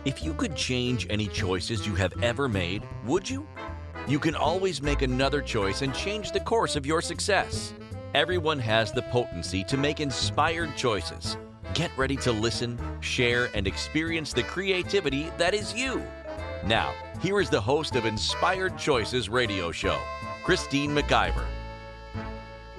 If you could change any choices you have ever made, would you? You can always make another choice and change the course of your success. Everyone has the potency to make inspired choices. Get ready to listen, share, and experience the creativity that is you. Now, here is the host of Inspired Choices radio show, Christine McIver.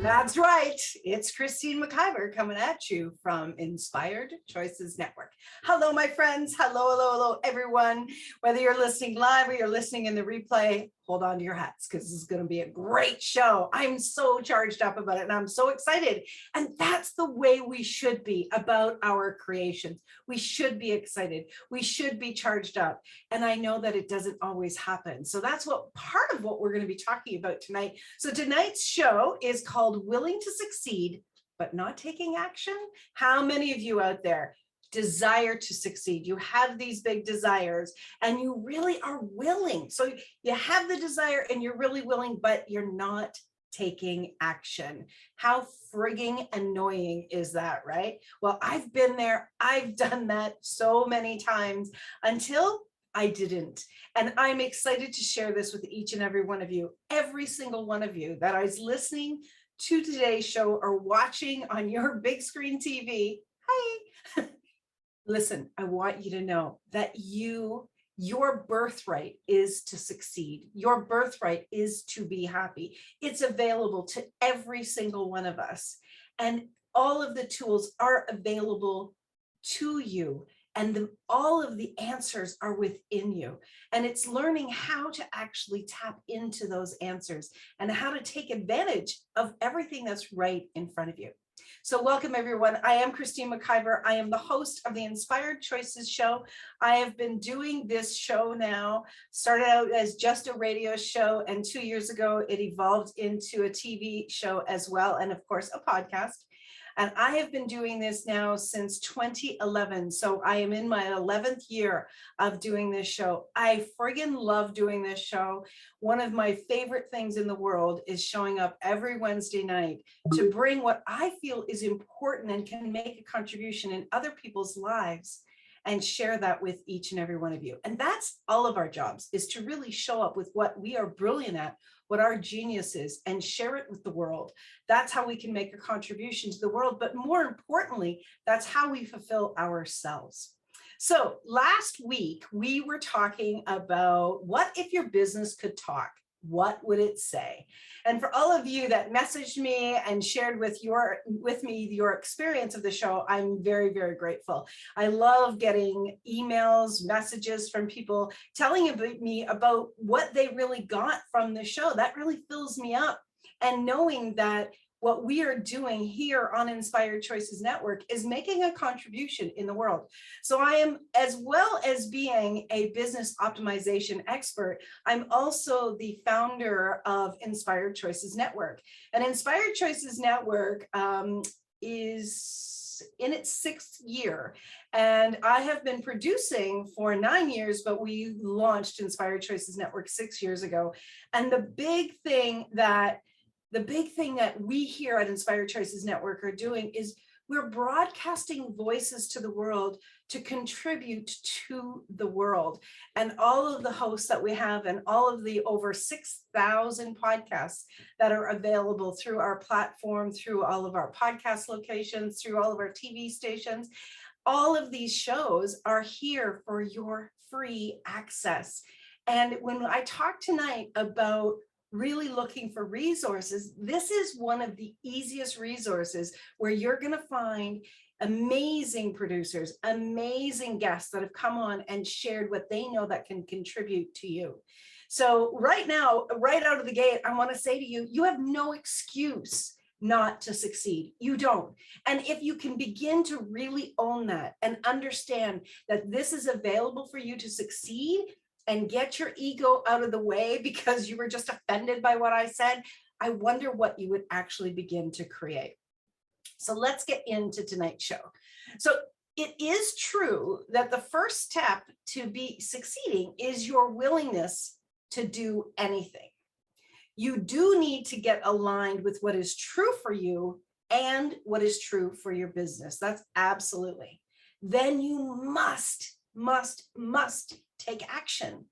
That's right. It's Christine McIver coming at you from Inspired Choices Network. Hello, my friends. Hello, everyone. Whether you're listening live or you're listening in the replay, hold on to your hats because this is going to be a great show. I'm so charged up about it and I'm so excited. And that's the way we should be about our creations. We should be excited. We should be charged up. And I know that it doesn't always happen. So that's what part of what we're going to be talking about tonight. So tonight's show is called Willing to Succeed, but Not Taking Action. How many of you out there desire to succeed? You have these big desires and you really are willing. So you have the desire and you're really willing, but you're not taking action. How frigging annoying is that, right? Well, I've been there. I've done that so many times until I didn't. And I'm excited to share this with each and every one of you, every single one of you that is listening to today's show or watching on your big screen TV. Hi. Listen, I want you to know that your birthright is to succeed. Your birthright is to be happy. It's available to every single one of us. And all of the tools are available to you. And all of the answers are within you. And it's learning how to actually tap into those answers and how to take advantage of everything that's right in front of you. So welcome, everyone. I am Christine McIver. I am the host of the Inspired Choices show. I have been doing this show now, started out as just a radio show, and 2 years ago, it evolved into a TV show as well, and of course, a podcast. And I have been doing this now since 2011. So I am in my 11th year of doing this show. I friggin' love doing this show. One of my favorite things in the world is showing up every Wednesday night to bring what I feel is important and can make a contribution in other people's lives and share that with each and every one of you. And that's all of our jobs, is to really show up with what we are brilliant at, what our genius is, and share it with the world. That's how we can make a contribution to the world. But more importantly, that's how we fulfill ourselves. So last week, we were talking about what if your business could talk? What would it say? And for all of you that messaged me and shared with me your experience of the show, I'm very, very grateful. I love getting emails, messages from people telling me about what they really got from the show. That really fills me up. And knowing that what we are doing here on Inspired Choices Network is making a contribution in the world. So I am, as well as being a business optimization expert, I'm also the founder of Inspired Choices Network. And Inspired Choices Network is in its 6th year. And I have been producing for 9 years, but we launched Inspired Choices Network 6 years ago. And the big thing that we here at Inspired Choices Network are doing is we're broadcasting voices to the world to contribute to the world. And all of the hosts that we have and all of the over 6,000 podcasts that are available through our platform, through all of our podcast locations, through all of our TV stations, all of these shows are here for your free access. And when I talk tonight about really looking for resources, this is one of the easiest resources where you're going to find amazing producers, amazing guests that have come on and shared what they know that can contribute to you. So right now, right out of the gate, I want to say to you, you have no excuse not to succeed. You don't. And if you can begin to really own that and understand that this is available for you to succeed, and get your ego out of the way because you were just offended by what I said, I wonder what you would actually begin to create. So let's get into tonight's show. So it is true that the first step to be succeeding is your willingness to do anything. You do need to get aligned with what is true for you and what is true for your business. That's absolutely. Then you must must take action.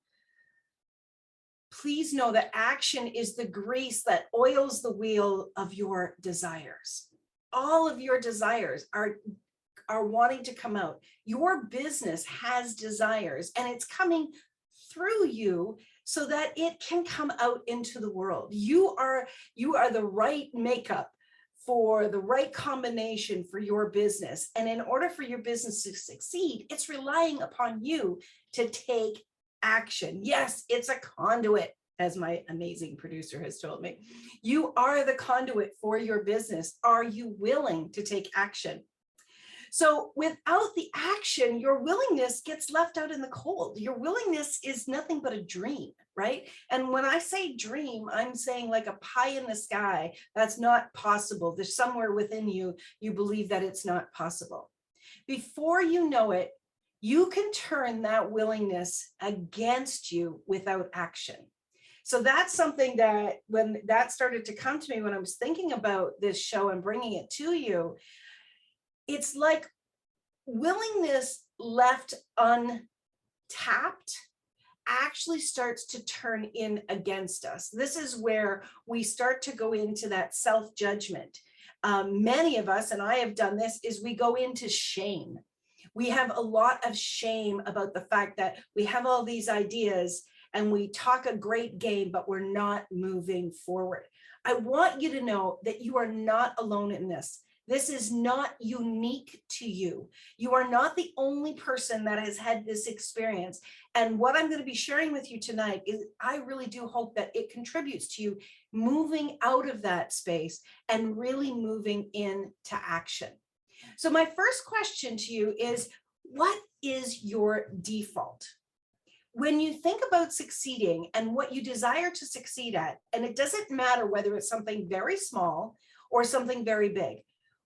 Please know that action is the grease that oils the wheel of your desires. All of your desires are wanting to come out. Your business has desires, and it's coming through you so that it can come out into the world. You are the right makeup for the right combination for your business. And in order for your business to succeed, it's relying upon you to take action. Yes, it's a conduit, as my amazing producer has told me. You are the conduit for your business. Are you willing to take action? So without the action, your willingness gets left out in the cold. Your willingness is nothing but a dream, right? And when I say dream, I'm saying like a pie in the sky. That's not possible. There's somewhere within you, you believe that it's not possible. Before you know it, you can turn that willingness against you without action. So that's something that when that started to come to me, when I was thinking about this show and bringing it to you, it's like willingness left untapped actually starts to turn in against us. This is where we start to go into that self-judgment. Many of us, and I have done this, is we go into shame. We have a lot of shame about the fact that we have all these ideas and we talk a great game, but we're not moving forward. I want you to know that you are not alone in this. This is not unique to you. You are not the only person that has had this experience. And what I'm going to be sharing with you tonight is I really do hope that it contributes to you moving out of that space and really moving into action. So my first question to you is, what is your default? When you think about succeeding and what you desire to succeed at, and it doesn't matter whether it's something very small or something very big,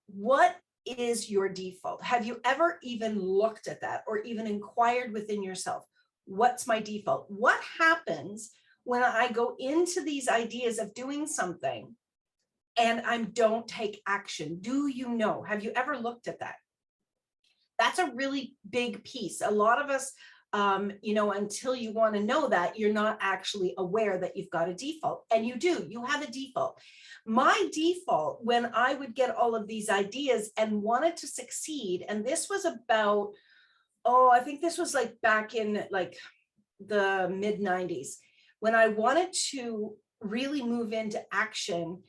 what is your default? Have you ever even looked at that or even inquired within yourself? What's my default? What happens when I go into these ideas of doing something and I don't take action? Do you know? Have you ever looked at that? That's a really big piece. A lot of us, until you want to know that, you're not actually aware that you've got a default. And you do, you have a default. My default, when I would get all of these ideas and wanted to succeed, and this was about, I think this was like back in like the mid 90s, when I wanted to really move into action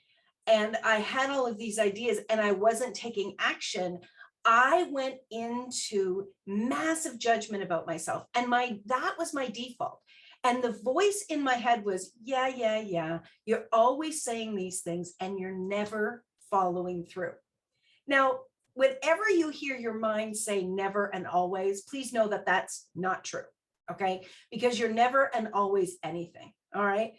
and I had all of these ideas and I wasn't taking action, I went into massive judgment about myself, and that was my default. And the voice in my head was, yeah, you're always saying these things and you're never following through. Now, whenever you hear your mind say never and always, please know that that's not true, okay? Because you're never and always anything, all right?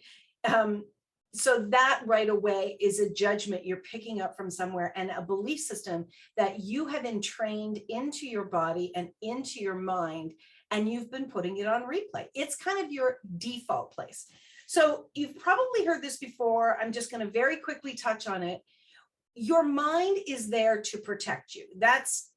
So that right away is a judgment you're picking up from somewhere and a belief system that you have entrained into your body and into your mind, and you've been putting it on replay. It's kind of your default place. So you've probably heard this before. I'm just going to very quickly touch on it. Your mind is there to protect you. That's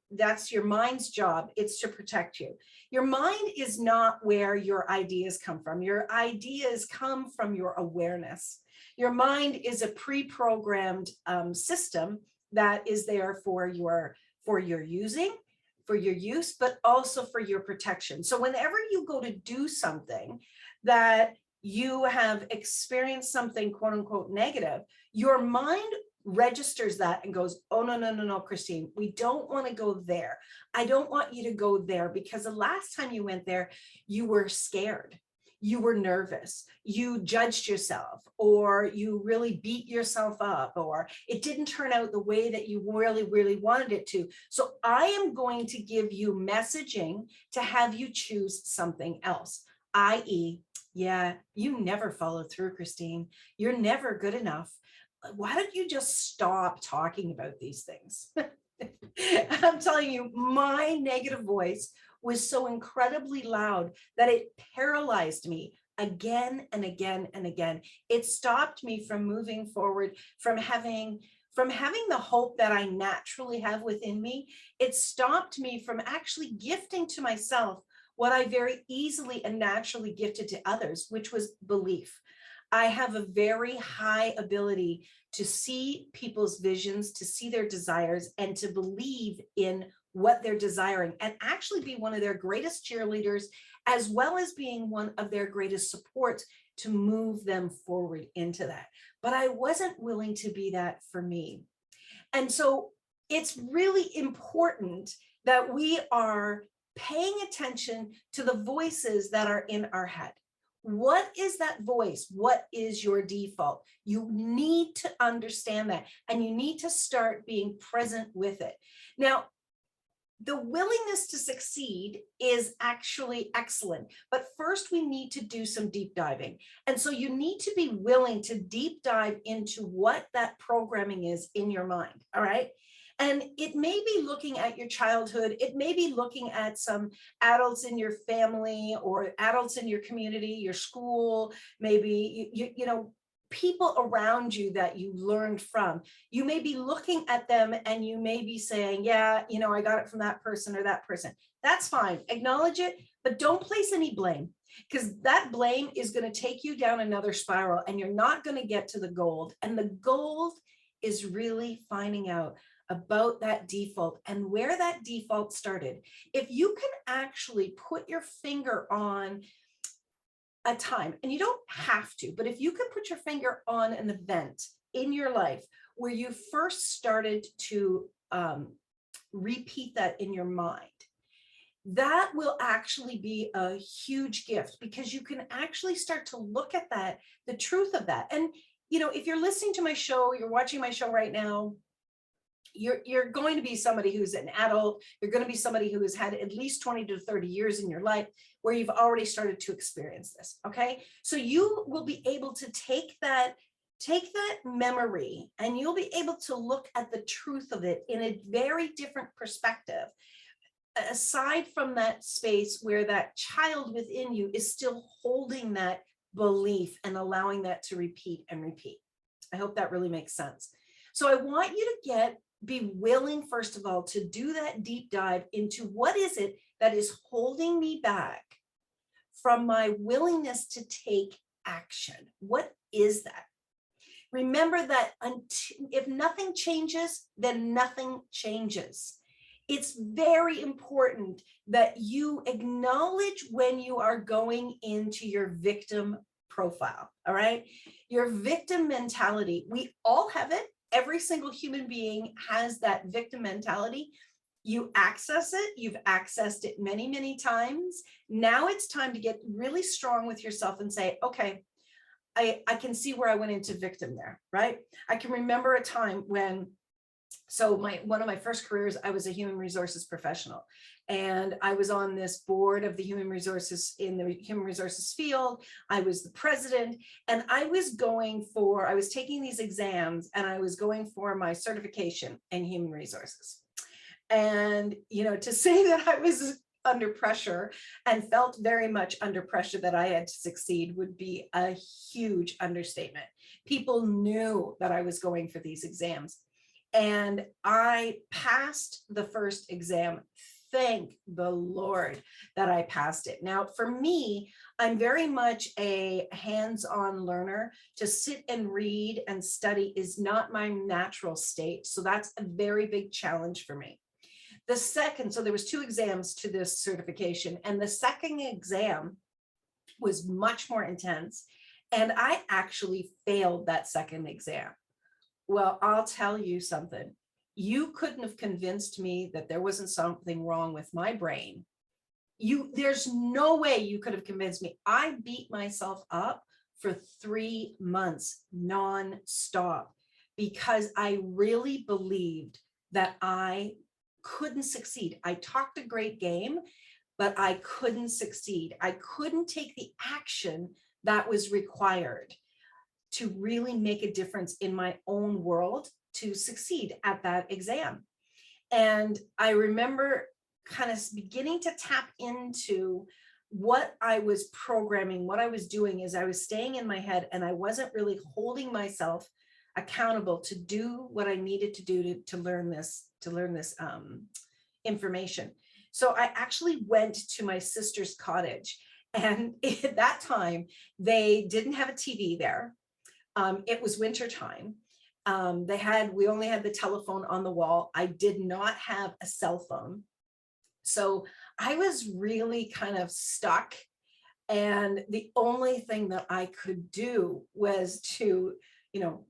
your mind's job. It's to protect you. Your mind is not where your ideas come from. Your ideas come from your awareness. Your mind is a pre-programmed system that is there for your use, but also for your protection. So whenever you go to do something that you have experienced something quote unquote negative, your mind registers that and goes, oh, no, Christine, we don't want to go there. I don't want you to go there because the last time you went there, you were scared. You were nervous, you judged yourself, or you really beat yourself up, or it didn't turn out the way that you really wanted it to. So I am going to give you messaging to have you choose something else, i.e., yeah, you never follow through, Christine. You're never good enough. Why don't you just stop talking about these things? I'm telling you, my negative voice was so incredibly loud that it paralyzed me again and again and again. It stopped me from moving forward, from having the hope that I naturally have within me. It stopped me from actually gifting to myself what I very easily and naturally gifted to others, which was belief. I have a very high ability to see people's visions, to see their desires, and to believe in what they're desiring, and actually be one of their greatest cheerleaders, as well as being one of their greatest supports to move them forward into that. But I wasn't willing to be that for me. And so it's really important that we are paying attention to the voices that are in our head. What is that voice? What is your default? You need to understand that, and you need to start being present with it. Now, the willingness to succeed is actually excellent, but first we need to do some deep diving. And so you need to be willing to deep dive into what that programming is in your mind. All right. And it may be looking at your childhood. It may be looking at some adults in your family or adults in your community, your school, maybe, you know, people around you that you learned from. You may be looking at them and you may be saying, yeah, you know, I got it from that person or that person. That's fine. Acknowledge it, but don't place any blame, because that blame is going to take you down another spiral and you're not going to get to the gold. And the gold is really finding out about that default and where that default started. If you can actually put your finger on a time, and you don't have to, but if you can put your finger on an event in your life where you first started to repeat that in your mind, that will actually be a huge gift, because you can actually start to look at that, the truth of that. And, you know, if you're listening to my show, you're watching my show right now, you're going to be somebody who's an adult. You're going to be somebody who has had at least 20 to 30 years in your life where you've already started to experience this. Okay. So you will be able to take that memory, and you'll be able to look at the truth of it in a very different perspective, aside from that space where that child within you is still holding that belief and allowing that to repeat and repeat. I hope that really makes sense. So I want you to be willing, first of all, to do that deep dive into what is it that is holding me back from my willingness to take action. What is that? Remember that if nothing changes, then nothing changes. It's very important that you acknowledge when you are going into your victim profile. All right. Your victim mentality. We all have it. Every single human being has that victim mentality. You access it. You've accessed it many, many times. Now it's time to get really strong with yourself and say, okay, I can see where I went into victim there, right? I can remember a time when, one of my first careers, I was a human resources professional, and I was on this board of the human resources in the human resources field. I was the president, and I was taking these exams, and I was going for my certification in human resources. And, you know, to say that I was under pressure and felt very much under pressure that I had to succeed would be a huge understatement. People knew that I was going for these exams, and I passed the first exam. Thank the Lord that I passed it. Now, for me, I'm very much a hands-on learner. To sit and read and study is not my natural state. So that's a very big challenge for me. So there was 2 exams to this certification, and the second exam was much more intense, and I actually failed that second exam. Well, I'll tell you something. You couldn't have convinced me that there wasn't something wrong with my brain. There's no way you could have convinced me. I beat myself up for 3 months nonstop because I really believed that I couldn't succeed. I talked a great game, but I couldn't succeed. I couldn't take the action that was required to really make a difference in my own world to succeed at that exam. And I remember kind of beginning to tap into what I was programming. What I was doing is I was staying in my head, and I wasn't really holding myself accountable to do what I needed to do to learn this information. So I actually went to my sister's cottage, and at that time they didn't have a TV there. It was winter time. We only had the telephone on the wall. I did not have a cell phone. So I was really kind of stuck. And the only thing that I could do was to,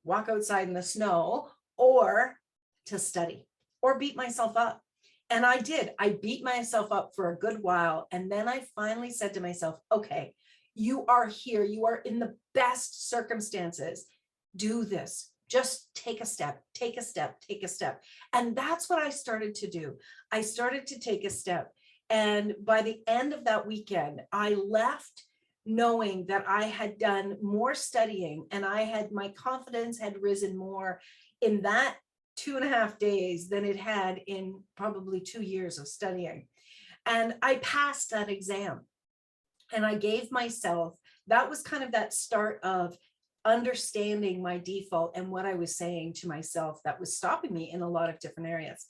walk outside in the snow or to study or beat myself up. And I did. I beat myself up for a good while. And then I finally said to myself, okay, you are here. You are in the best circumstances. Do this. Just take a step, take a step, take a step. And that's what I started to do. I started to take a step. And by the end of that weekend, I left knowing that I had done more studying, and my confidence had risen more in that 2.5 days than it had in probably 2 years of studying. And I passed that exam, and I gave myself, that was kind of that start of understanding my default and what I was saying to myself that was stopping me in a lot of different areas.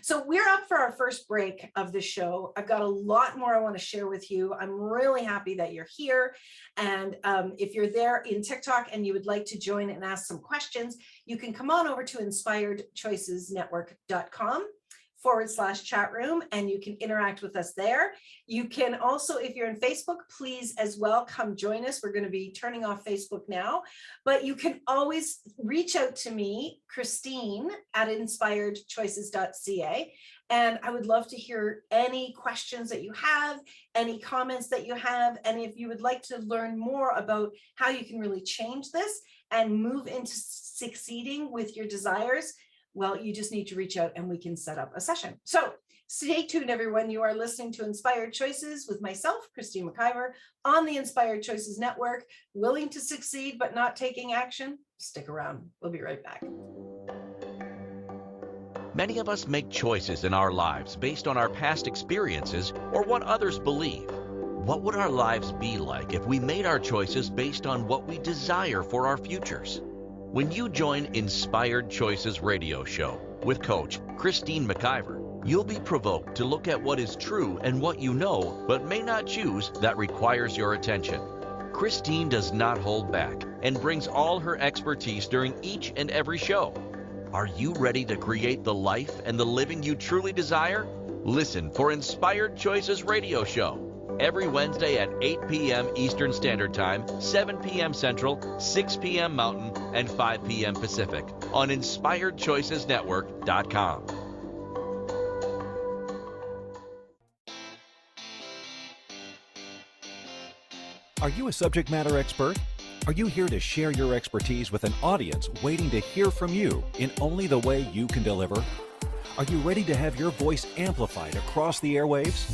So we're up for our first break of the show. I've got a lot more I want to share with you. I'm really happy that you're here. And if you're there in TikTok and you would like to join and ask some questions, you can come on over to inspiredchoicesnetwork.com/chat room, and you can interact with us there. You can also, if you're in Facebook, please as well come join us. We're going to be turning off Facebook now, but you can always reach out to me, Christine, at inspiredchoices.ca. And I would love to hear any questions that you have, any comments that you have. And if you would like to learn more about how you can really change this and move into succeeding with your desires, well, you just need to reach out and we can set up a session. So stay tuned, everyone. You are listening to Inspired Choices with myself, Christine McIver, on the Inspired Choices Network. Willing to succeed, but not taking action? Stick around. We'll be right back. Many of us make choices in our lives based on our past experiences or what others believe. What would our lives be like if we made our choices based on what we desire for our futures? When you join Inspired Choices Radio Show with Coach Christine McIver, you'll be provoked to look at what is true and what you know but may not choose that requires your attention. Christine does not hold back and brings all her expertise during each and every show. Are you ready to create the life and the living you truly desire? Listen for Inspired Choices Radio Show every Wednesday at 8 p.m. Eastern Standard Time, 7 p.m. Central, 6 p.m. Mountain, and 5 p.m. Pacific on InspiredChoicesNetwork.com. Are you a subject matter expert? Are you here to share your expertise with an audience waiting to hear from you in only the way you can deliver? Are you ready to have your voice amplified across the airwaves?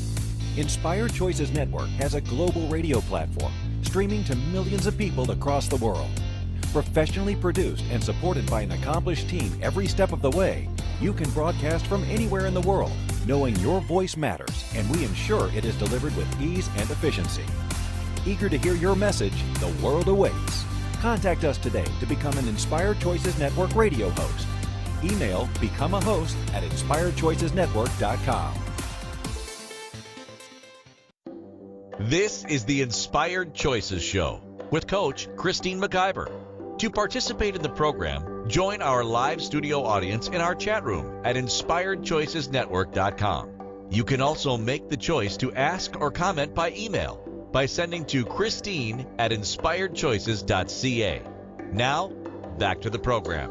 Inspired Choices Network has a global radio platform streaming to millions of people across the world. Professionally produced and supported by an accomplished team every step of the way, you can broadcast from anywhere in the world, knowing your voice matters, and we ensure it is delivered with ease and efficiency. Eager to hear your message, the world awaits. Contact us today to become an Inspired Choices Network radio host. Email become a host at inspiredchoicesnetwork.com. This is the Inspired Choices Show with Coach Christine McIver. To participate in the program, join our live studio audience in our chat room at inspiredchoicesnetwork.com. You can also make the choice to ask or comment by email by sending to Christine at inspiredchoices.ca. Now, back to the program.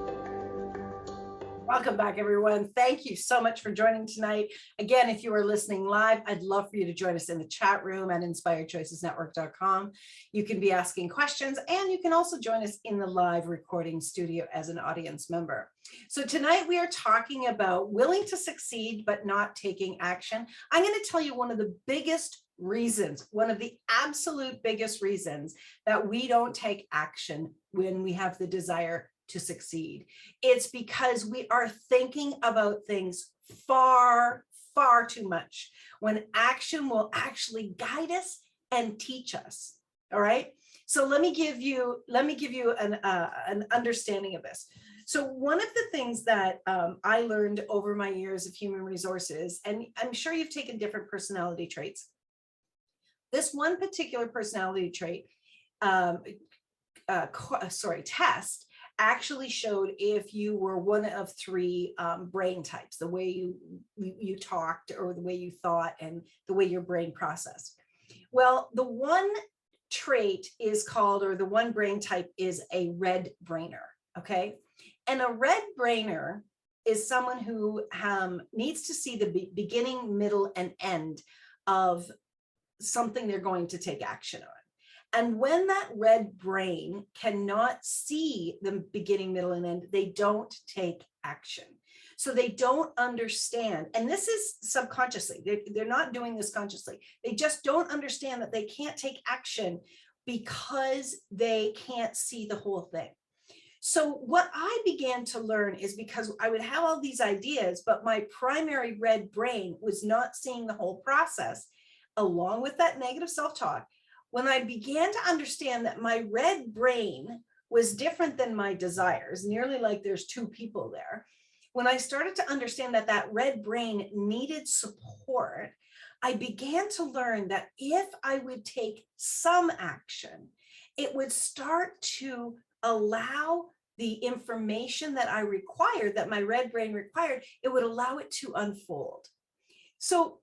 Welcome back, everyone. Thank you so much for joining tonight. Again, if you are listening live, I'd love for you to join us in the chat room at inspiredchoicesnetwork.com. You can be asking questions, and you can also join us in the live recording studio as an audience member. So tonight we are talking about willing to succeed, but not taking action. I'm going to tell you one of the biggest reasons, one of the absolute biggest reasons that we don't take action when we have the desire to succeed. It's because we are thinking about things far, far too much, when action will actually guide us and teach us. All right. So let me give you an understanding of this. So one of the things that I learned over my years of human resources, and I'm sure you've taken different personality traits. This one particular personality trait, test actually showed if you were one of three brain types, the way you talked or the way you thought and the way your brain processed. Well, the one trait is called, or the one brain type is a red brainer, okay? And a red brainer is someone who needs to see the beginning, middle, and end of something they're going to take action on. And when that red brain cannot see the beginning, middle, and end, they don't take action. So they don't understand. And this is subconsciously. They're not doing this consciously. They just don't understand that they can't take action because they can't see the whole thing. So what I began to learn is, because I would have all these ideas, but my primary red brain was not seeing the whole process, along with that negative self-talk. When I began to understand that my red brain was different than my desires, nearly like there's two people there, when I started to understand that that red brain needed support, I began to learn that if I would take some action, it would start to allow the information that I required, that my red brain required, it would allow it to unfold. So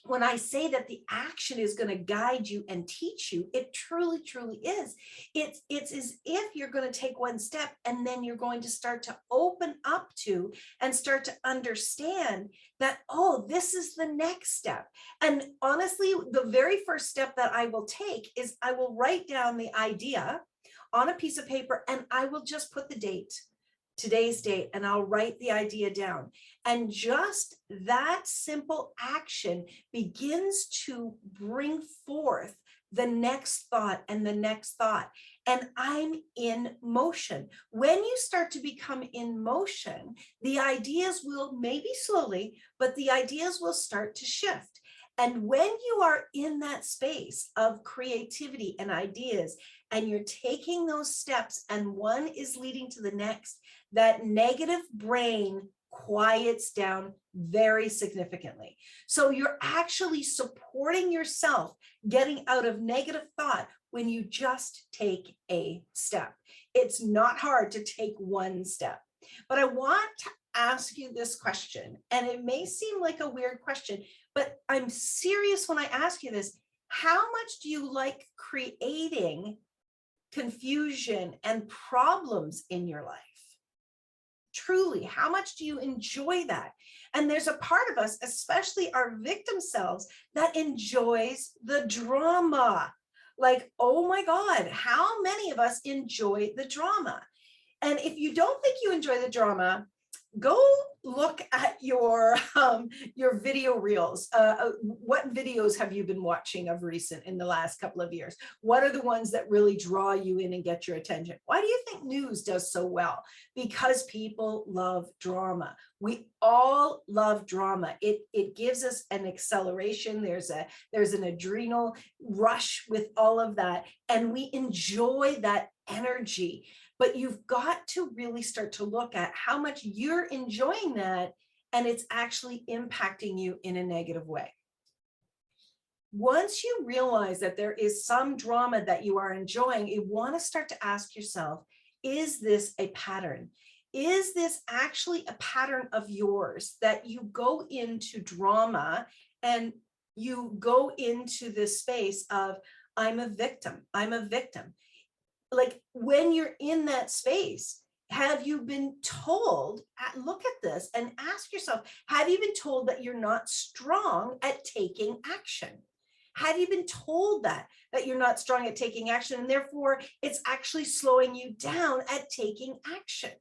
when I say that the action is going to guide you and teach you, it truly, truly is. It's as if you're going to take one step and then you're going to start to open up to and start to understand that, oh, this is the next step. And honestly, the very first step that I will take is I will write down the idea on a piece of paper and I will just put the date, today's date, and I'll write the idea down. And just that simple action begins to bring forth the next thought and the next thought. And I'm in motion. When you start to become in motion, the ideas will, maybe slowly, but the ideas will start to shift. And when you are in that space of creativity and ideas, and you're taking those steps and one is leading to the next, that negative brain quiets down very significantly. So you're actually supporting yourself getting out of negative thought when you just take a step. It's not hard to take one step. But I want to ask you this question, and it may seem like a weird question, but I'm serious when I ask you this. How much do you like creating confusion and problems in your life? Truly, how much do you enjoy that? And there's a part of us, especially our victim selves, that enjoys the drama. Like, oh my God, how many of us enjoy the drama? And if you don't think you enjoy the drama, go look at your video reels. What videos have you been watching of recent in the last couple of years? What are the ones that really draw you in and get your attention? Why do you think news does so well? Because people love drama. We all love drama. It gives us an acceleration. There's an adrenal rush with all of that, and we enjoy that energy. But you've got to really start to look at how much you're enjoying that, and it's actually impacting you in a negative way. Once you realize that there is some drama that you are enjoying, you want to start to ask yourself, is this a pattern? Is this actually a pattern of yours, that you go into drama and you go into this space of, I'm a victim, I'm a victim. Like, when you're in that space, have you been told, look at this and ask yourself, have you been told that you're not strong at taking action? Have you been told that you're not strong at taking action, and therefore it's actually slowing you down at taking action?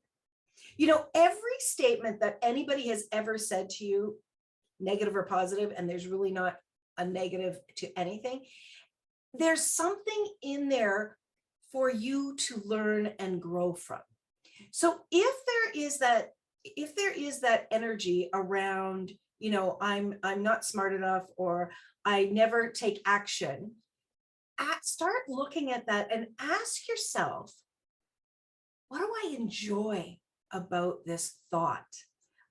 You know, every statement that anybody has ever said to you, negative or positive, and there's really not a negative to anything, there's something in there for you to learn and grow from. So if there is that energy around, you know, I'm not smart enough, or I never take action, start looking at that and ask yourself, what do I enjoy about this thought,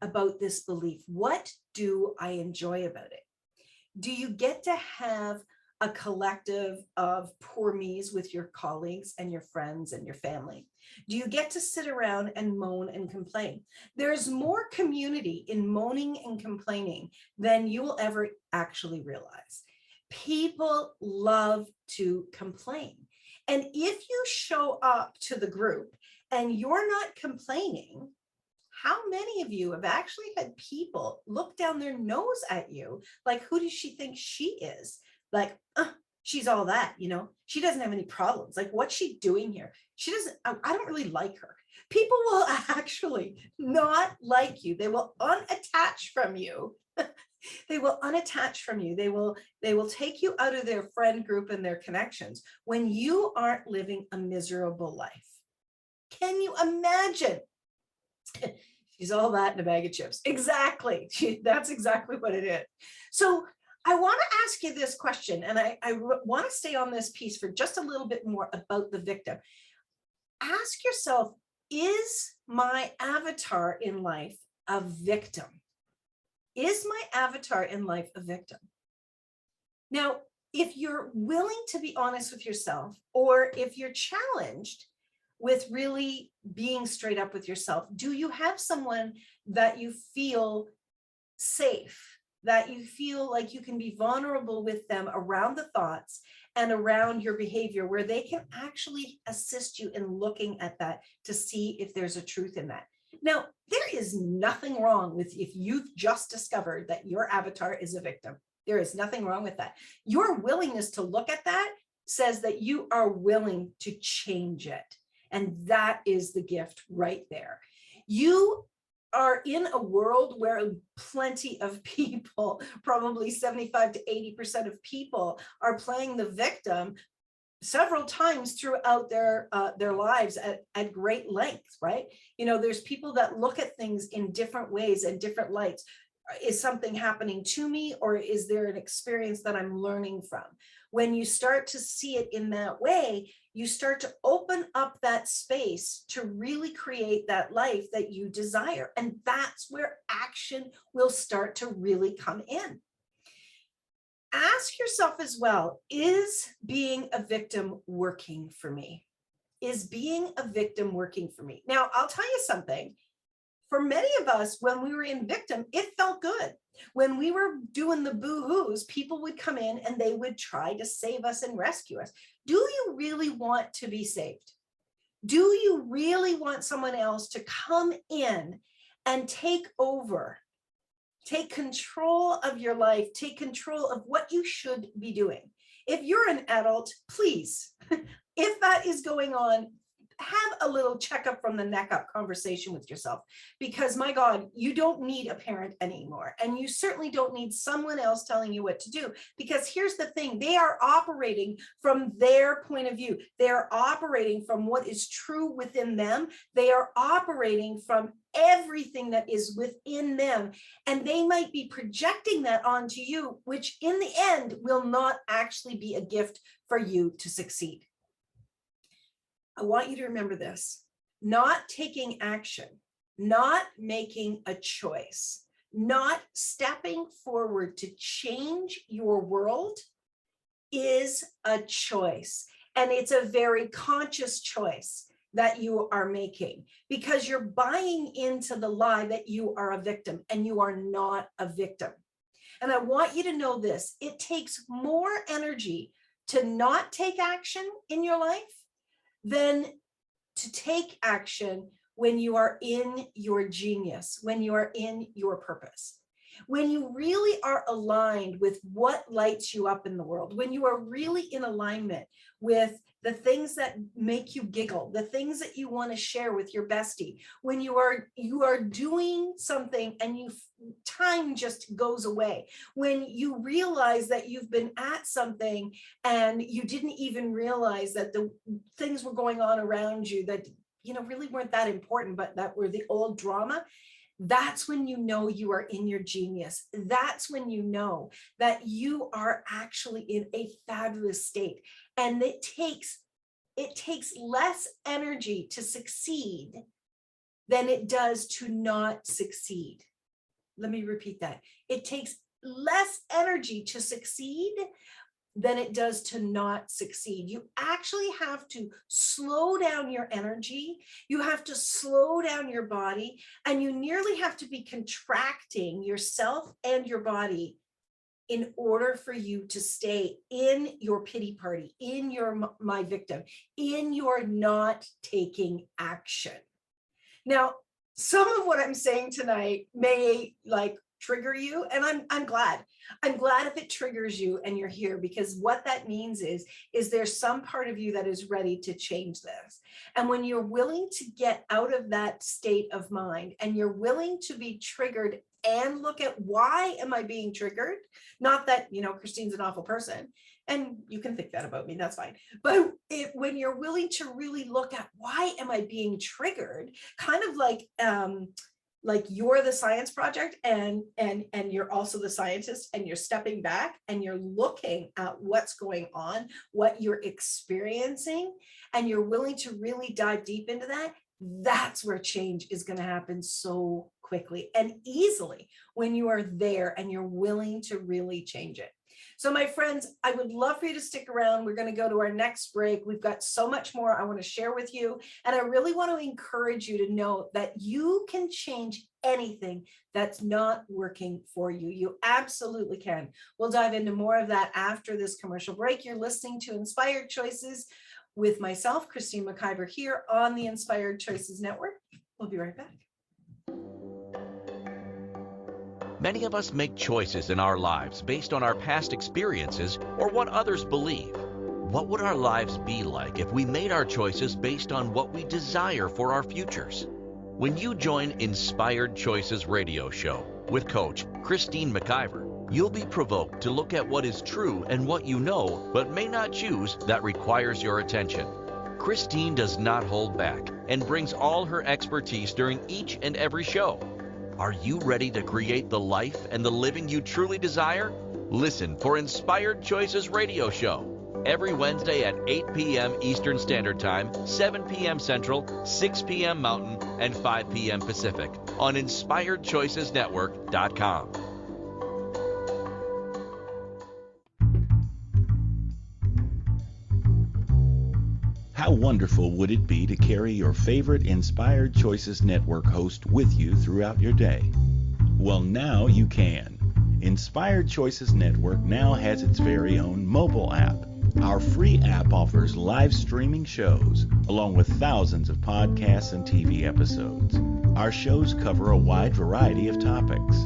about this belief? What do I enjoy about it? Do you get to have a collective of poor me's with your colleagues and your friends and your family? Do you get to sit around and moan and complain? There's more community in moaning and complaining than you will ever actually realize. People love to complain. And if you show up to the group and you're not complaining, how many of you have actually had people look down their nose at you like, who does she think she is? Like, she's all that, she doesn't have any problems. Like, what's she doing here? She doesn't, I don't really like her. People will actually not like you. They will unattach from you. They will unattach from you. They will take you out of their friend group and their connections when you aren't living a miserable life. Can you imagine? She's all that in a bag of chips. Exactly. That's exactly what it is. So I want to ask you this question, and I want to stay on this piece for just a little bit more about the victim. Ask yourself, is my avatar in life a victim? Is my avatar in life a victim? Now, if you're willing to be honest with yourself, or if you're challenged with really being straight up with yourself, do you have someone that you feel safe, that you feel like you can be vulnerable with them around the thoughts and around your behavior, where they can actually assist you in looking at that to see if there's a truth in that? Now, there is nothing wrong with if you've just discovered that your avatar is a victim. There is nothing wrong with that. Your willingness to look at that says that you are willing to change it. And that is the gift right there. You are in a world where plenty of people, probably 75 to 80% of people, are playing the victim several times throughout their lives at great length, right? There's people that look at things in different ways and different lights. Is something happening to me, or is there an experience that I'm learning from? When you start to see it in that way, you start to open up that space to really create that life that you desire. And that's where action will start to really come in. Ask yourself as well, is being a victim working for me? Is being a victim working for me? Now, I'll tell you something. For many of us, when we were in victim, it felt good. When we were doing the boo-hoos, people would come in and they would try to save us and rescue us. Do you really want to be saved? Do you really want someone else to come in and take over, take control of your life, take control of what you should be doing? If you're an adult, please, if that is going on, have a little checkup from the neck up conversation with yourself, because my God, you don't need a parent anymore. And you certainly don't need someone else telling you what to do, because here's the thing, they are operating from their point of view. They are operating from what is true within them. They are operating from everything that is within them. And they might be projecting that onto you, which in the end will not actually be a gift for you to succeed. I want you to remember this: not taking action, not making a choice, not stepping forward to change your world is a choice. And it's a very conscious choice that you are making, because you're buying into the lie that you are a victim, and you are not a victim. And I want you to know this: it takes more energy to not take action in your life than to take action when you are in your genius, when you are in your purpose. When you really are aligned with what lights you up in the world, when you are really in alignment with the things that make you giggle, the things that you want to share with your bestie, when you are doing something and time just goes away, when you realize that you've been at something and you didn't even realize that the things were going on around you that really weren't that important, but that were the old drama. That's when you know you are in your genius. That's when you know that you are actually in a fabulous state. And it takes less energy to succeed than it does to not succeed. Let me repeat that. It takes less energy to succeed than it does to not succeed. You actually have to slow down your energy. You have to slow down your body, and you nearly have to be contracting yourself and your body in order for you to stay in your pity party, in your my victim, in your not taking action. Now, some of what I'm saying tonight may trigger you, and I'm glad. I'm glad if it triggers you and you're here, because what that means is there's some part of you that is ready to change this. And when you're willing to get out of that state of mind and you're willing to be triggered and look at why am I being triggered? Not that, Christine's an awful person. And you can think that about me, that's fine. But when you're willing to really look at why am I being triggered, kind of like you're the science project and you're also the scientist, and you're stepping back and you're looking at what's going on, what you're experiencing, and you're willing to really dive deep into that, that's where change is going to happen so quickly and easily, when you are there and you're willing to really change it. So my friends, I would love for you to stick around. We're going to go to our next break. We've got so much more I want to share with you. And I really want to encourage you to know that you can change anything that's not working for you. You absolutely can. We'll dive into more of that after this commercial break. You're listening to Inspired Choices with myself, Christine McIver, here on the Inspired Choices Network. We'll be right back. Many of us make choices in our lives based on our past experiences or what others believe. What would our lives be like if we made our choices based on what we desire for our futures? When you join Inspired Choices radio show with Coach Christine McIver, you'll be provoked to look at what is true and what you know but may not choose that requires your attention. Christine does not hold back and brings all her expertise during each and every show. Are you ready to create the life and the living you truly desire? Listen for Inspired Choices radio show every Wednesday at 8 p.m. Eastern Standard Time, 7 p.m. Central, 6 p.m. Mountain, and 5 p.m. Pacific on InspiredChoicesNetwork.com. How wonderful would it be to carry your favorite Inspired Choices Network host with you throughout your day? Well, now you can. Inspired Choices Network now has its very own mobile app. Our free app offers live streaming shows, along with thousands of podcasts and TV episodes. Our shows cover a wide variety of topics.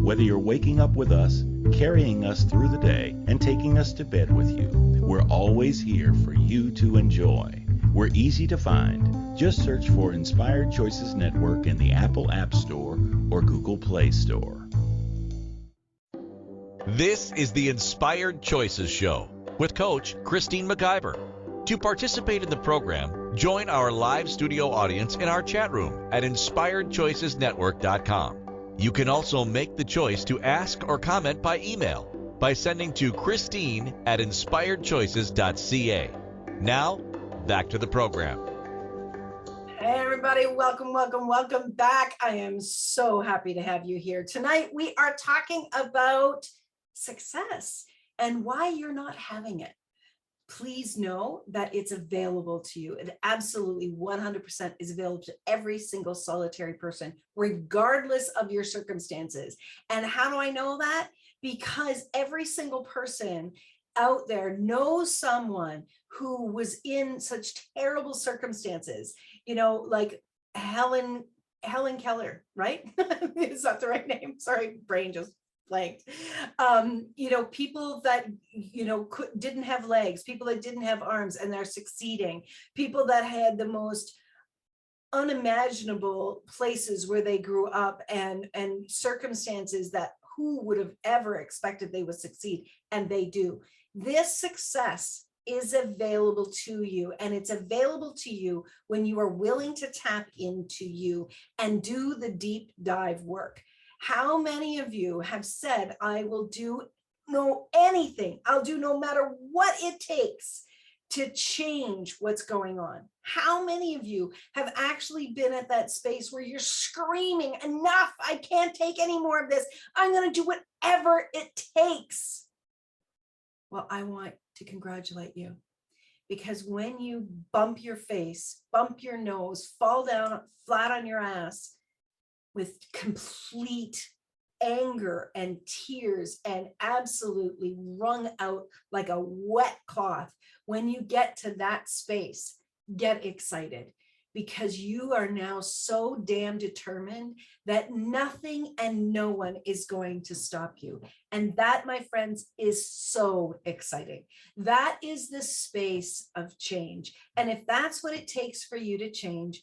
Whether you're waking up with us, carrying us through the day, and taking us to bed with you, we're always here for you to enjoy. We're easy to find. Just search for Inspired Choices Network in the Apple App Store or Google Play Store. This is the Inspired Choices Show with Coach Christine McIver. To participate in the program, join our live studio audience in our chat room at InspiredChoicesNetwork.com. You can also make the choice to ask or comment by email by sending to Christine@InspiredChoices.ca. Now, back to the program. Hey everybody, welcome back. I am so happy to have you here. Tonight we are talking about success and why you're not having it. Please know that it's available to you. It absolutely 100% is available to every single solitary person, regardless of your circumstances. And how do I know that? Because every single person out there knows someone who was in such terrible circumstances, like Helen Keller, right? Is that the right name? Sorry, brain just blanked. People that, didn't have legs, people that didn't have arms and they're succeeding, people that had the most unimaginable places where they grew up and circumstances that who would have ever expected they would succeed, and they do. This success is available to you, and it's available to you when you are willing to tap into you and do the deep dive work. How many of you have said, I will do anything, I'll do no matter what it takes to change what's going on? How many of you have actually been at that space where you're screaming, enough, I can't take any more of this. I'm going to do whatever it takes. Well, I want to congratulate you, because when you bump your face, bump your nose, fall down flat on your ass with complete anger and tears and absolutely wrung out like a wet cloth, when you get to that space, get excited, because you are now so damn determined that nothing and no one is going to stop you. And that, my friends, is so exciting. That is the space of change. And if that's what it takes for you to change,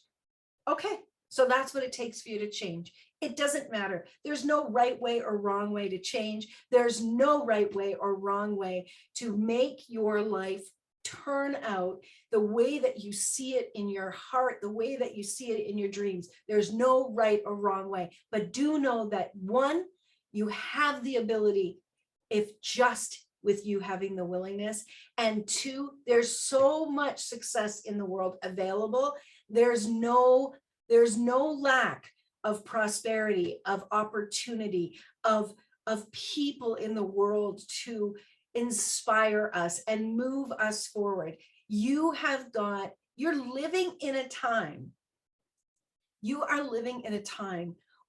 okay, so that's what it takes for you to change. It doesn't matter. There's no right way or wrong way to change. There's no right way or wrong way to make your life turn out the way that you see it in your heart, the way that you see it in your dreams. There's no right or wrong way. But do know that, one, you have the ability, if just with you having the willingness. And two, there's so much success in the world available. There's no lack of prosperity, of opportunity, of people in the world to inspire us and move us forward. You are living in a time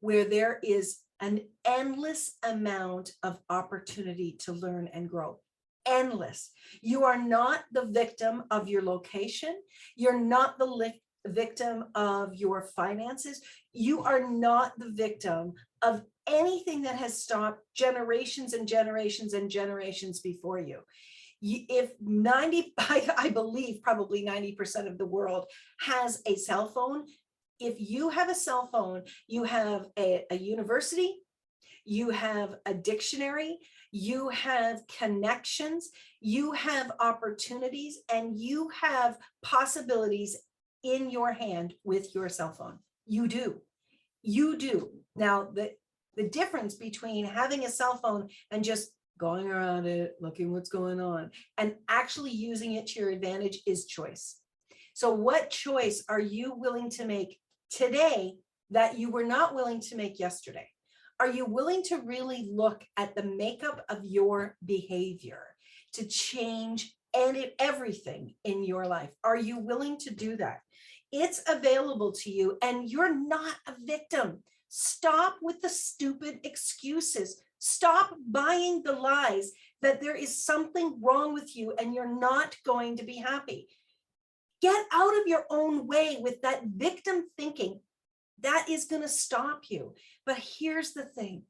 where there is an endless amount of opportunity to learn and grow. Endless. You are not the victim of your location. You're not the victim of your finances. You are not the victim of anything that has stopped generations and generations and generations before you. If I believe probably 90% of the world has a cell phone. If you have a cell phone, you have a university, you have a dictionary, you have connections, you have opportunities, and you have possibilities in your hand with your cell phone. You do. Now, the difference between having a cell phone and just going around it, looking what's going on, and actually using it to your advantage is choice. So what choice are you willing to make today that you were not willing to make yesterday? Are you willing to really look at the makeup of your behavior to change everything in your life? Are you willing to do that? It's available to you, and you're not a victim. Stop with the stupid excuses. Stop buying the lies that there is something wrong with you and you're not going to be happy. Get out of your own way with that victim thinking. That is going to stop you. But here's the thing.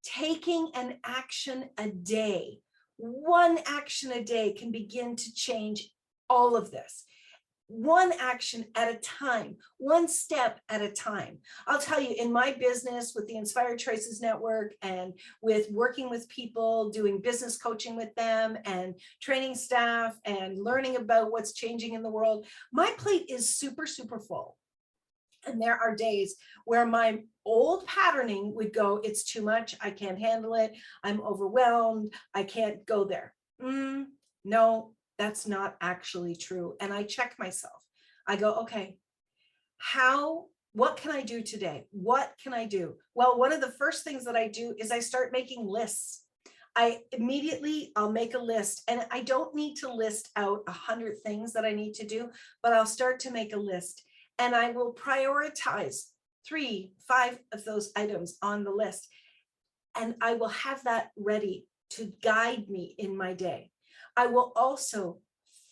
Taking an action a day, one action a day, can begin to change all of this. One action at a time, one step at a time. I'll tell you, in my business with the Inspired Choices Network and with working with people, doing business coaching with them and training staff and learning about what's changing in the world, my plate is super, super full. And there are days where my old patterning would go, it's too much, I can't handle it, I'm overwhelmed, I can't go there. No. That's not actually true. And I check myself. I go, okay, what can I do today? What can I do? Well, one of the first things that I do is I start making lists. I'll make a list, and I don't need to list out 100 things that I need to do, but I'll start to make a list, and I will prioritize 3, 5 of those items on the list. And I will have that ready to guide me in my day. I will also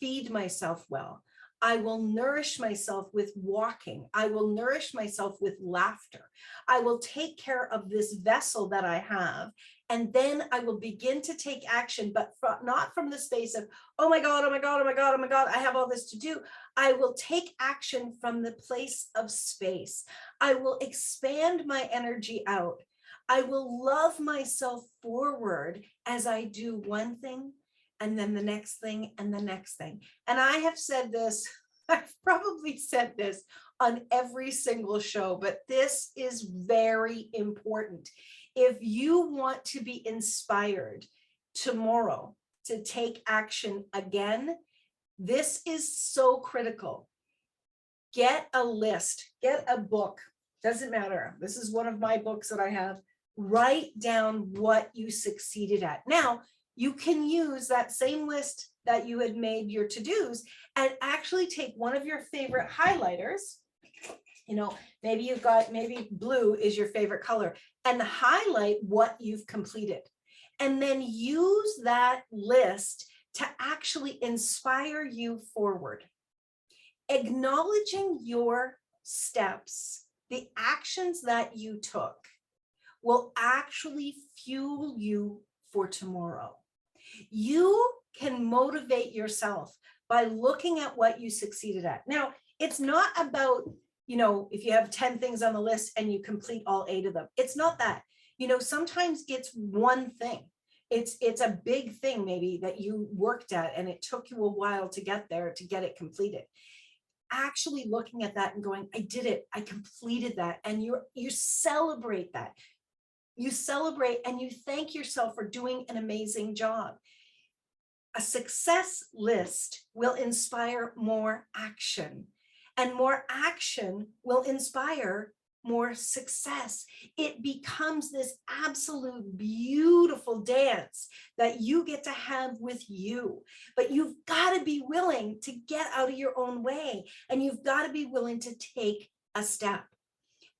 feed myself well. I will nourish myself with walking. I will nourish myself with laughter. I will take care of this vessel that I have. And then I will begin to take action, but not from the space of, oh my God, oh my God, oh my God, oh my God, I have all this to do. I will take action from the place of space. I will expand my energy out. I will love myself forward as I do one thing, and then the next thing, and the next thing. And I have said this, I've probably said this on every single show, but this is very important. If you want to be inspired tomorrow to take action again, This is so critical. Get a list, get a book, doesn't matter. This is one of my books that I have. Write down what you succeeded at. Now, you can use that same list that you had made your to-dos and actually take one of your favorite highlighters. Maybe blue is your favorite color, and highlight what you've completed. And then use that list to actually inspire you forward. Acknowledging your steps, the actions that you took, will actually fuel you for tomorrow. You can motivate yourself by looking at what you succeeded at. Now, it's not about, if you have 10 things on the list and you complete all 8 of them. It's not that. Sometimes it's one thing. It's a big thing maybe that you worked at and it took you a while to get there, to get it completed. Actually looking at that and going, I did it, I completed that. And you celebrate that. You celebrate and you thank yourself for doing an amazing job. A success list will inspire more action, and more action will inspire more success. It becomes this absolute beautiful dance that you get to have with you. But you've got to be willing to get out of your own way, and you've got to be willing to take a step.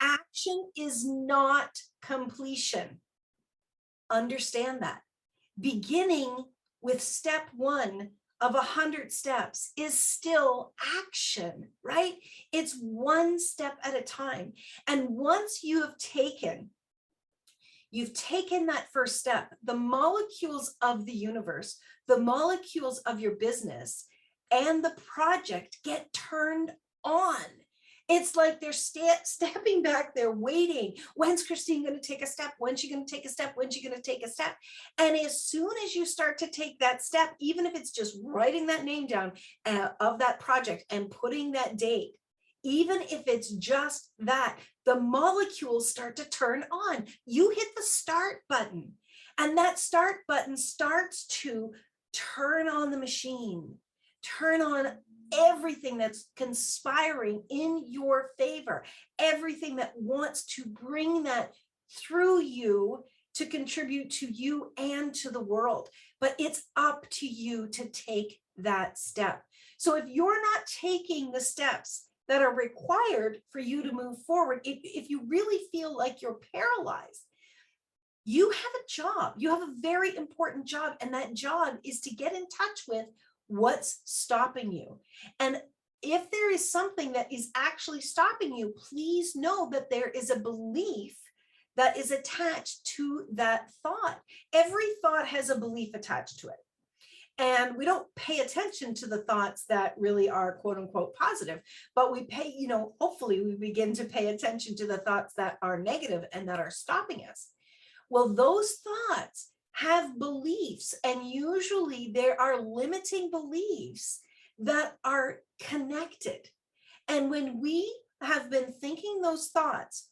Action is not completion. Understand that. Beginning with step 1 of 100 steps is still action, right? It's one step at a time. And once you've taken that first step, the molecules of the universe, the molecules of your business and the project get turned on. It's like they're stepping back, they're waiting. When's Christine going to take a step? When's she going to take a step? When's she going to take a step? And as soon as you start to take that step, even if it's just writing that name down of that project and putting that date, even if it's just that, the molecules start to turn on. You hit the start button, and that start button starts to turn on the machine, turn on everything that's conspiring in your favor, everything that wants to bring that through you to contribute to you and to the world. But it's up to you to take that step. So if you're not taking the steps that are required for you to move forward, if you really feel like you're paralyzed, you have a job. You have a very important job, and that job is to get in touch with what's stopping you. And if there is something that is actually stopping you, please know that there is a belief that is attached to that thought. Every thought has a belief attached to it. And we don't pay attention to the thoughts that really are quote unquote positive, but we pay, hopefully we begin to pay attention to the thoughts that are negative and that are stopping us. Well, those thoughts have beliefs, and usually there are limiting beliefs that are connected. And when we have been thinking those thoughts,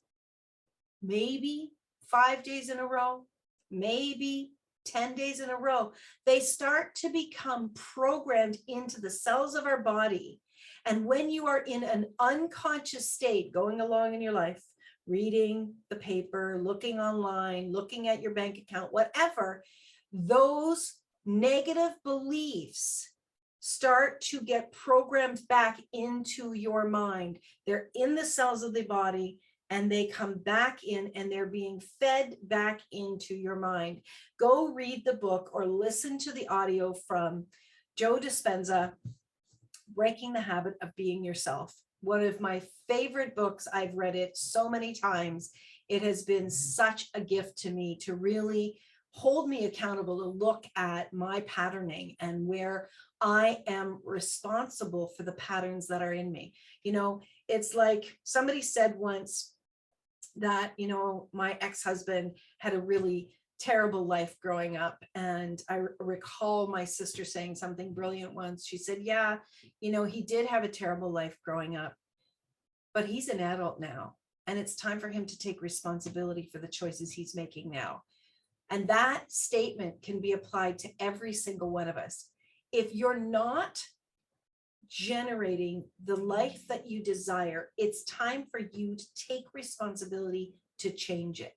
maybe 5 days in a row, maybe 10 days in a row, they start to become programmed into the cells of our body. And when you are in an unconscious state going along in your life, reading the paper, looking online, looking at your bank account, whatever, those negative beliefs start to get programmed back into your mind. They're in the cells of the body, and they come back in, and they're being fed back into your mind. Go read the book or listen to the audio from Joe Dispenza, Breaking the Habit of Being Yourself. One of my favorite books. I've read it so many times. It has been such a gift to me to really hold me accountable to look at my patterning and where I am responsible for the patterns that are in me. It's like somebody said once that, my ex-husband had a really terrible life growing up. And I recall my sister saying something brilliant once. She said, yeah, he did have a terrible life growing up, but he's an adult now, and it's time for him to take responsibility for the choices he's making now. And that statement can be applied to every single one of us. If you're not generating the life that you desire, it's time for you to take responsibility to change it.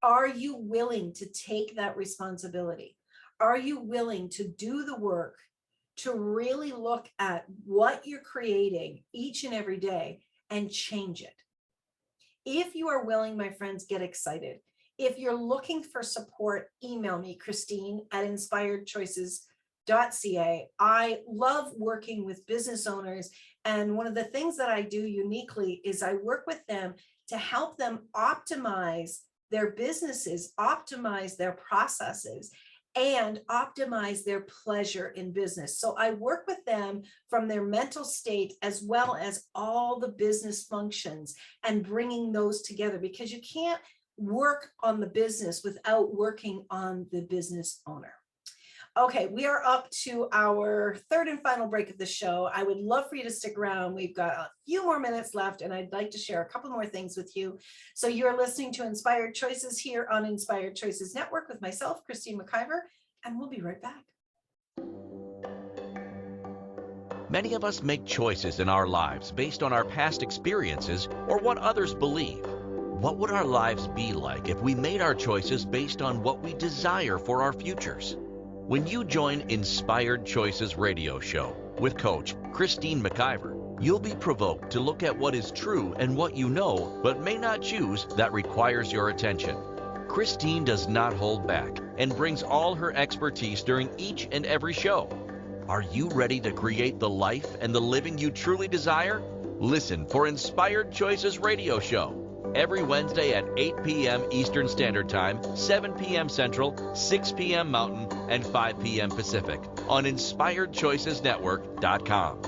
Are you willing to take that responsibility? Are you willing to do the work to really look at what you're creating each and every day and change it? If you are willing, my friends, get excited. If you're looking for support, email me, Christine@inspiredchoices.ca. I love working with business owners. And one of the things that I do uniquely is I work with them to help them optimize their businesses, optimize their processes, and optimize their pleasure in business. So I work with them from their mental state as well as all the business functions and bringing those together, because you can't work on the business without working on the business owner. Okay, we are up to our third and final break of the show. I would love for you to stick around. We've got a few more minutes left, and I'd like to share a couple more things with you. So you're listening to Inspired Choices here on Inspired Choices Network with myself, Christine McIver, and we'll be right back. Many of us make choices in our lives based on our past experiences or what others believe. What would our lives be like if we made our choices based on what we desire for our futures? When you join Inspired Choices radio show with Coach Christine McIver, you'll be provoked to look at what is true and what you know but may not choose that requires your attention. Christine does not hold back and brings all her expertise during each and every show. Are you ready to create the life and the living you truly desire? Listen for Inspired Choices radio show every Wednesday at 8 p.m. Eastern Standard Time, 7 p.m. Central, 6 p.m. Mountain, and 5 p.m. Pacific on InspiredChoicesNetwork.com.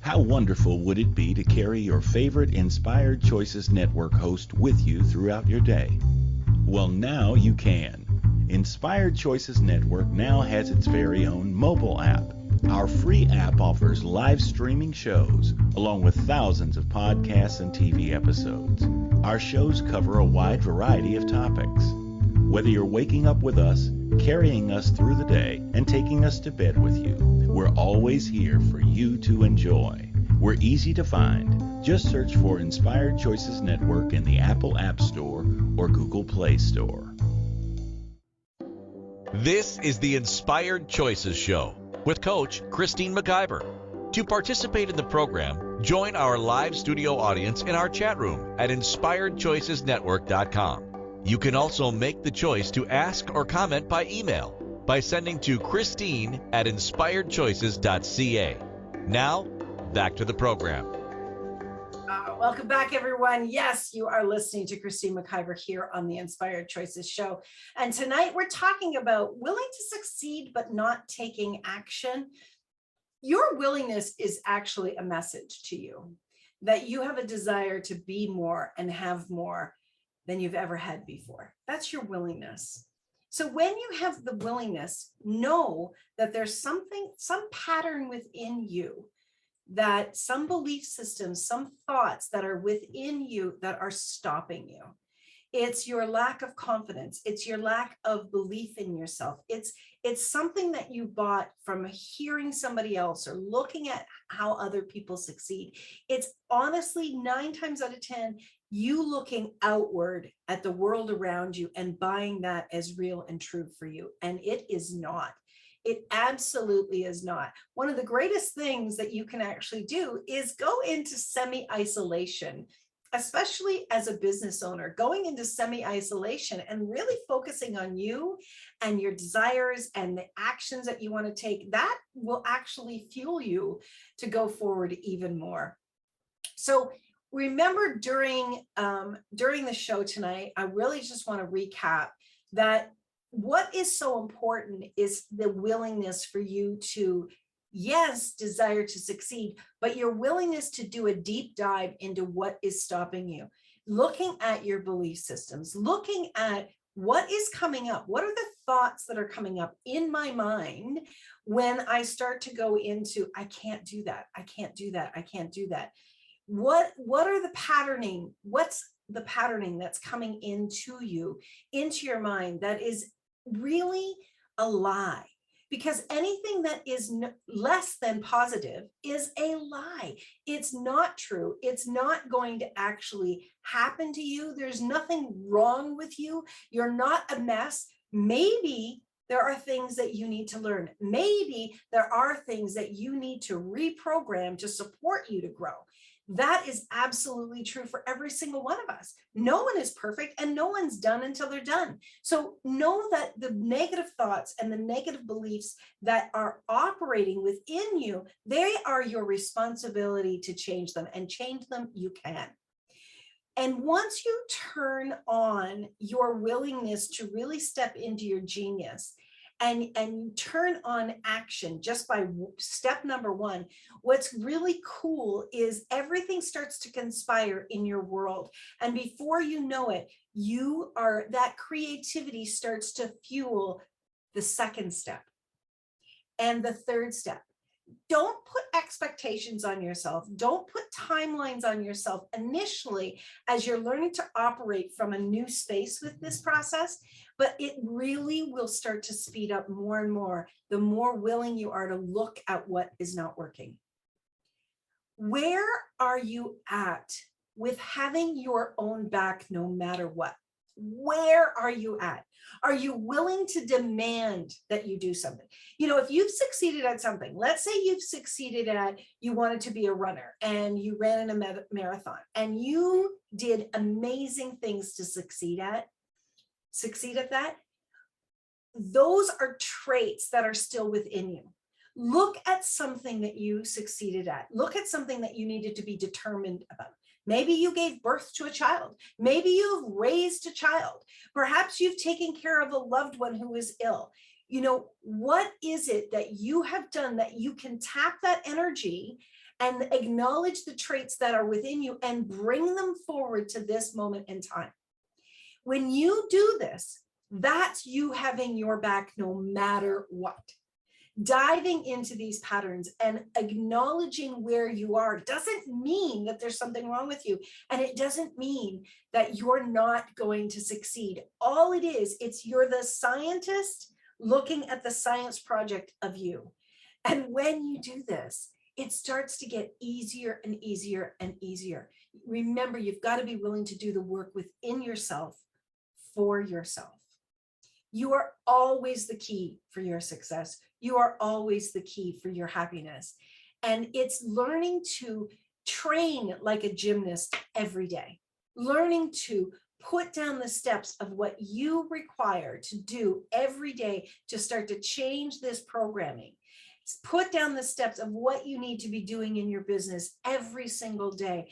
How wonderful would it be to carry your favorite Inspired Choices Network host with you throughout your day? Well, now you can. Inspired Choices Network now has its very own mobile app. Our free app offers live streaming shows, along with thousands of podcasts and TV episodes. Our shows cover a wide variety of topics. Whether you're waking up with us, carrying us through the day, and taking us to bed with you, we're always here for you to enjoy. We're easy to find. Just search for Inspired Choices Network in the Apple App Store or Google Play Store. This is the Inspired Choices Show with Coach Christine McIver. To participate in the program, join our live studio audience in our chat room at InspiredChoicesNetwork.com. You can also make the choice to ask or comment by email by sending to Christine@InspiredChoices.ca. Now, back to the program. Welcome back, everyone. Yes, you are listening to Christine McIver here on the Inspired Choices Show. And tonight we're talking about willing to succeed but not taking action. Your willingness is actually a message to you that you have a desire to be more and have more than you've ever had before. That's your willingness. So when you have the willingness, know that there's some pattern within you, that some belief systems, some thoughts that are within you that are stopping you. It's your lack of confidence. It's your lack of belief in yourself. It's something that you bought from hearing somebody else or looking at how other people succeed. It's honestly 9 times out of 10, you looking outward at the world around you and buying that as real and true for you. And it is not. It absolutely is not. One of the greatest things that you can actually do is go into semi-isolation, especially as a business owner, going into semi-isolation and really focusing on you and your desires and the actions that you want to take. That will actually fuel you to go forward even more. So remember, during the show tonight, I really just want to recap that what is so important is the willingness for you to, yes, desire to succeed, but your willingness to do a deep dive into what is stopping you, looking at your belief systems, looking at what is coming up. What are the thoughts that are coming up in my mind when I start to go into, I can't do that, I can't do that, I can't do that. What are the patterning? What's the patterning that's coming into you, into your mind, that is really a lie. Because anything that is less than positive is a lie. It's not true. It's not going to actually happen to you. There's nothing wrong with you. You're not a mess. Maybe there are things that you need to learn. Maybe there are things that you need to reprogram to support you to grow. That is absolutely true for every single one of us. No one is perfect and no one's done until they're done. So know that the negative thoughts and the negative beliefs that are operating within you, they are your responsibility to change them, and change them you can. And once you turn on your willingness to really step into your genius, and you turn on action just by step number one, what's really cool is everything starts to conspire in your world. And before you know it, that creativity starts to fuel the second step and the third step. Don't put expectations on yourself. Don't put timelines on yourself initially as you're learning to operate from a new space with this process, but it really will start to speed up more and more the more willing you are to look at what is not working. Where are you at with having your own back no matter what? Where are you at? Are you willing to demand that you do something? You know, if you've succeeded at something, let's say you've succeeded at, you wanted to be a runner and you ran in a marathon and you did amazing things to succeed at that. Those are traits that are still within you. Look at something that you succeeded at. Look at something that you needed to be determined about. Maybe you gave birth to a child. Maybe you've raised a child. Perhaps you've taken care of a loved one who is ill. You know, what is it that you have done that you can tap that energy and acknowledge the traits that are within you and bring them forward to this moment in time? When you do this, that's you having your back no matter what. Diving into these patterns and acknowledging where you are doesn't mean that there's something wrong with you. And it doesn't mean that you're not going to succeed. All it is, you're the scientist looking at the science project of you. And when you do this, it starts to get easier and easier and easier. Remember, you've got to be willing to do the work within yourself for yourself. You are always the key for your success. You are always the key for your happiness. And it's learning to train like a gymnast every day, learning to put down the steps of what you require to do every day to start to change this programming. Put down the steps of what you need to be doing in your business every single day.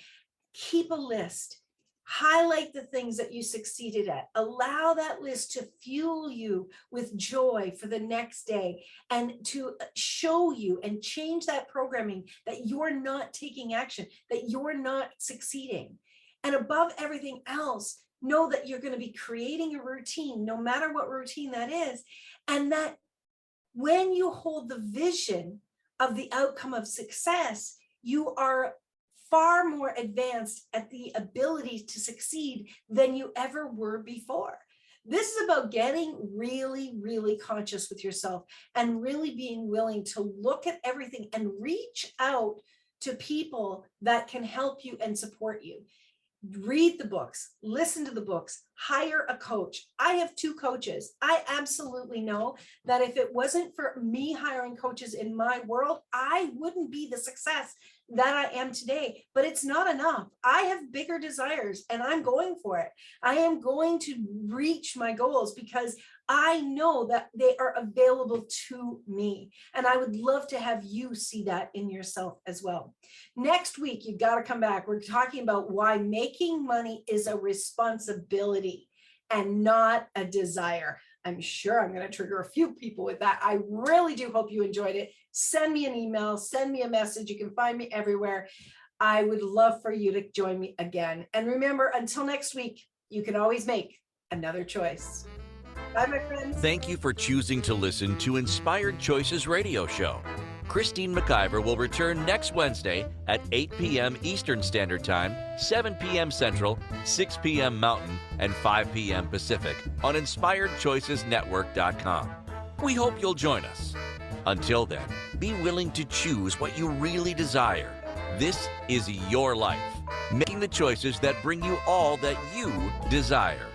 Keep a list. Highlight the things that you succeeded at. Allow that list to fuel you with joy for the next day and to show you and change that programming that you're not taking action, that you're not succeeding. And above everything else, know that you're going to be creating a routine, no matter what routine that is, and that when you hold the vision of the outcome of success, you are far more advanced at the ability to succeed than you ever were before. This is about getting really, really conscious with yourself and really being willing to look at everything and reach out to people that can help you and support you. Read the books, listen to the books, hire a coach. I have 2 coaches. I absolutely know that if it wasn't for me hiring coaches in my world, I wouldn't be the success that I am today. But it's not enough. I have bigger desires and I'm going for it. I am going to reach my goals because I know that they are available to me. And I would love to have you see that in yourself as well. Next week, you've got to come back. We're talking about why making money is a responsibility and not a desire. I'm sure I'm going to trigger a few people with that. I really do hope you enjoyed it. Send me an email, send me a message. You can find me everywhere. I would love for you to join me again. And remember, until next week, you can always make another choice. Bye, my friends. Thank you for choosing to listen to Inspired Choices Radio Show. Christine McIver will return next Wednesday at 8 p.m. Eastern Standard Time, 7 p.m. Central, 6 p.m. Mountain, and 5 p.m. Pacific on InspiredChoicesNetwork.com. We hope you'll join us. Until then, be willing to choose what you really desire. This is your life, making the choices that bring you all that you desire.